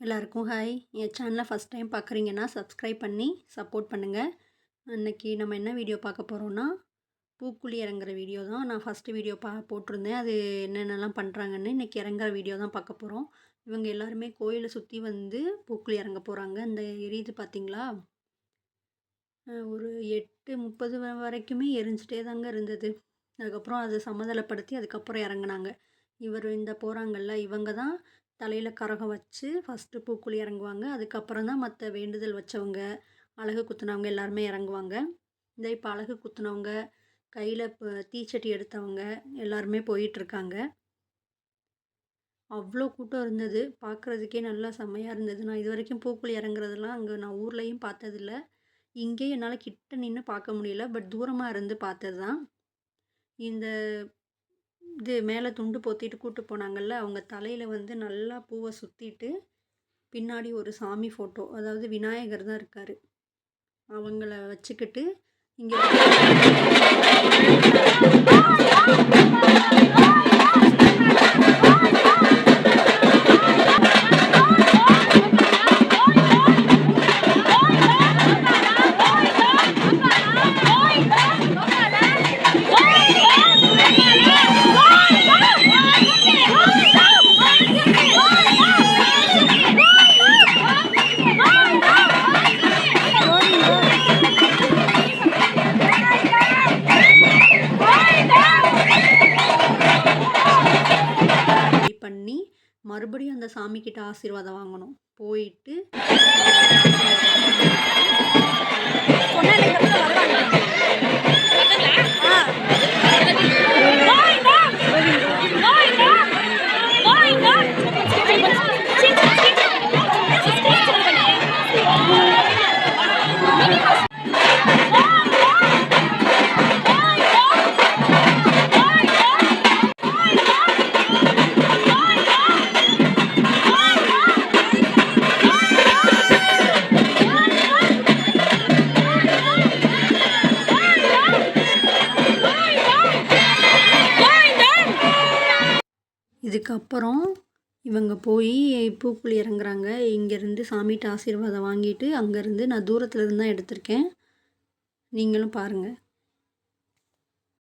எல்லாருக்கும் ஹாய். என் சேனலை first time பார்க்குறீங்கன்னா சப்ஸ்கிரைப் பண்ணி சப்போர்ட் பண்ணுங்கள். இன்றைக்கி நம்ம என்ன வீடியோ பார்க்க போகிறோன்னா, பூக்குழி இறங்குற வீடியோ தான். நான் ஃபஸ்ட்டு வீடியோ போட்டிருந்தேன். அது என்னென்னலாம் பண்ணுறாங்கன்னு இன்றைக்கி இறங்குற வீடியோ தான் பார்க்க போகிறோம். இவங்க எல்லாருமே கோயிலை சுற்றி வந்து பூக்குழி இறங்க போகிறாங்க. இந்த எரியுது பார்த்தீங்களா, ஒரு 8:30 வரைக்குமே எரிஞ்சிட்டே தாங்க இருந்தது. அதுக்கப்புறம் அதை சமதளப்படுத்தி அதுக்கப்புறம் இறங்குனாங்க. இந்த போகிறாங்கல்ல, இவங்க தான் தலையில் கரகம் வச்சு ஃபஸ்ட்டு பூக்குழி இறங்குவாங்க. அதுக்கப்புறம் தான் மற்ற வேண்டுதல் வச்சவங்க, அலகு குத்துனவங்க எல்லாருமே இறங்குவாங்க. இப்போ அலகு குத்துனவங்க, கையில் தீச்சட்டி எடுத்தவங்க எல்லாருமே போயிட்டுருக்காங்க. அவ்வளோ கூட்டம் இருந்தது. பார்க்குறதுக்கே நல்லா செம்மையாக இருந்தது. நான் இது வரைக்கும் பூக்குழி இறங்குறதெல்லாம் அங்கே நான் ஊர்லேயும் பார்த்ததில்ல. இங்கேயும் என்னால் கிட்ட நின்று பார்க்க முடியல. பட் தூரமாக இருந்து பார்த்தது தான். இந்த மேலே துண்டு போத்திட்டு கூட்டு போனாங்கல்ல, அவங்க தலையில் வந்து நல்லா பூவை சுற்றிட்டு, பின்னாடி ஒரு சாமி ஃபோட்டோ, அதாவது விநாயகர் தான் இருக்கார், அவங்கள வச்சுக்கிட்டு இங்கே பண்ணி மறுபடியும் அந்த சாமிக்கிட்ட ஆசீர்வாதம் வாங்கணும். போயிட்டு இதுக்கப்புறம் இவங்க போய் பூக்குழி இறங்குறாங்க. இங்கேருந்து சாமிகிட்ட ஆசீர்வாதம் வாங்கிட்டு, அங்கேருந்து நான் தூரத்தில் இருந்து தான் எடுத்திருக்கேன். நீங்களும் பாருங்கள்.